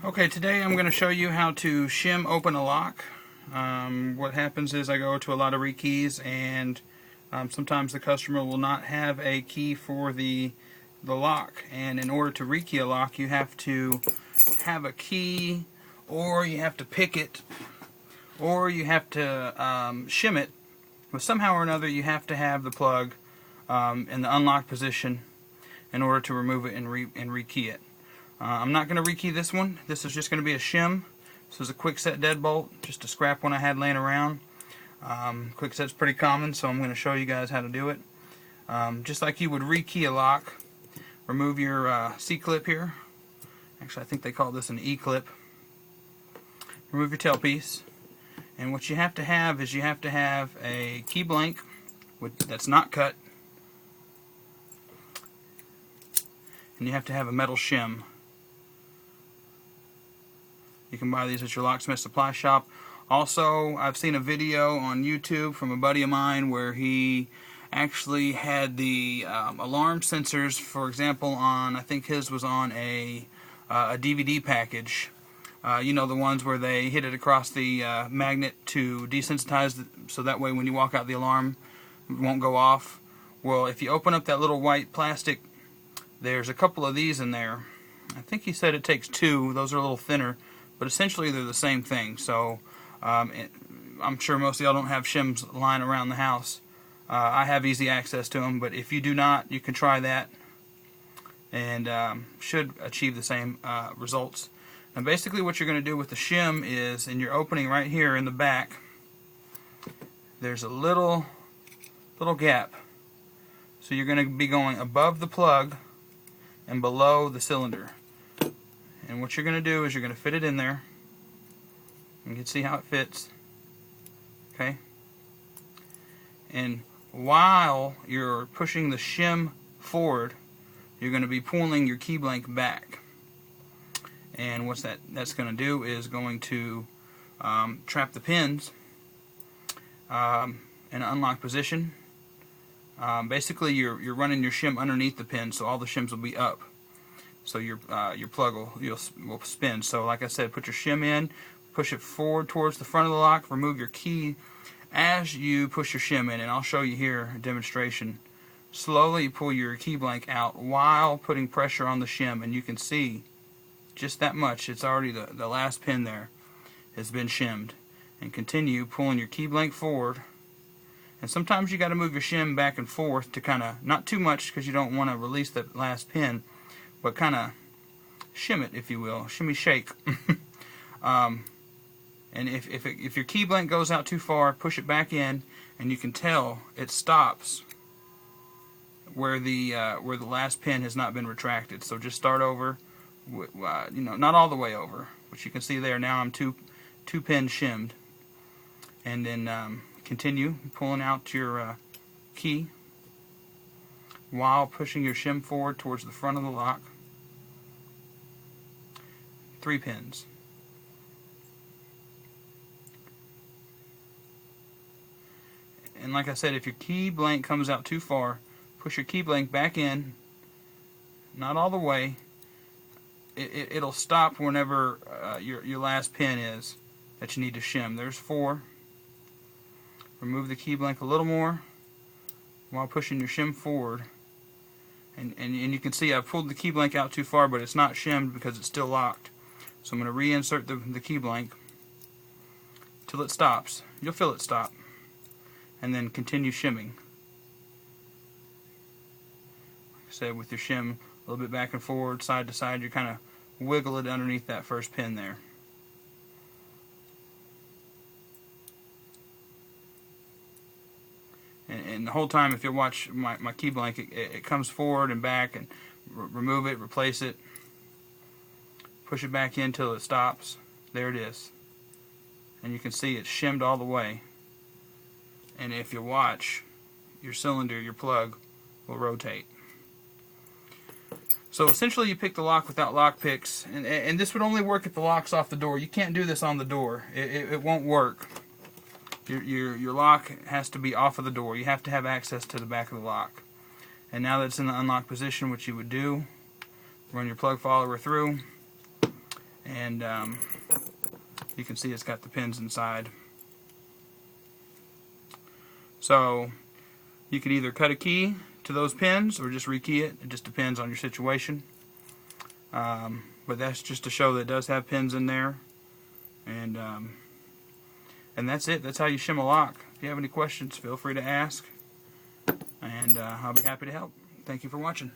Okay, today I'm going to show you how to shim open a lock. What happens is I go to a lot of rekeys, and sometimes the customer will not have a key for the lock, and in order to rekey a lock you have to have a key, or you have to pick it, or you have to shim it, but somehow or another you have to have the plug in the unlocked position in order to remove it and rekey it. I'm not going to rekey this one. This is just going to be a shim. This is a quick set deadbolt, just a scrap one I had laying around. Quick set's pretty common, so I'm going to show you guys how to do it. Just like you would rekey a lock, remove your C-clip here. Actually, I think they call this an E-clip. Remove your tailpiece. And what you have to have is you have to have a key blank that's not cut. And you have to have a metal shim. You can buy these at your locksmith supply shop. Also, I've seen a video on YouTube from a buddy of mine where he actually had the alarm sensors, for example, on, I think his was on a DVD package. You know, the ones where they hit it across the magnet to desensitize it, so that way when you walk out the alarm it won't go off. Well, if you open up that little white plastic, there's a couple of these in there. I think he said it takes two. Those are a little thinner, but essentially they're the same thing. So I'm sure most of y'all don't have shims lying around the house. I have easy access to them, but if you do not, you can try that and should achieve the same results. And basically what you're going to do with the shim is, in your opening right here in the back, there's a little gap. So you're going to be going above the plug and below the cylinder. And what you're going to do is you're going to fit it in there. You can see how it fits. Okay? And while you're pushing the shim forward, you're going to be pulling your key blank back. And what that's going to do is going to trap the pins in an unlocked position. Basically, you're running your shim underneath the pin, so all the shims will be up. So your plug will spin. So like I said, put your shim in, push it forward towards the front of the lock, remove your key as you push your shim in, and I'll show you here a demonstration. Slowly pull your key blank out while putting pressure on the shim, and you can see just that much. It's already the last pin there has been shimmed. And continue pulling your key blank forward. And sometimes you got to move your shim back and forth to kind of, not too much because you don't want to release the last pin, but kind of shim it, if you will, shimmy shake. And if your key blank goes out too far, push it back in, and you can tell it stops where the last pin has not been retracted. So just start over, you know, not all the way over, which you can see there. Now I'm two pins shimmed, and then continue pulling out your key while pushing your shim forward towards the front of the lock. 3 pins. And like I said, if your key blank comes out too far, push your key blank back in, not all the way. It'll stop whenever your last pin is that you need to shim. There's 4. Remove the key blank a little more while pushing your shim forward. And you can see I pulled the key blank out too far, but it's not shimmed because it's still locked. So I'm going to reinsert the key blank till it stops. You'll feel it stop. And then continue shimming. Like I said, with your shim a little bit back and forward, side to side, you kind of wiggle it underneath that first pin there. And the whole time, if you watch my key blank, it comes forward and back, and remove it, replace it, push it back in till it stops. There it is. And you can see it's shimmed all the way. And if you watch, your cylinder, your plug, will rotate. So essentially you pick the lock without lock picks, and this would only work if the lock's off the door. You can't do this on the door. It won't work. Your lock has to be off of the door. You have to have access to the back of the lock. And now that it's in the unlocked position, what you would do, run your plug follower through, and you can see it's got the pins inside. So you could either cut a key to those pins or just rekey it. It just depends on your situation. But that's just to show that it does have pins in there. And that's it. That's how you shim a lock. If you have any questions, feel free to ask. And I'll be happy to help. Thank you for watching.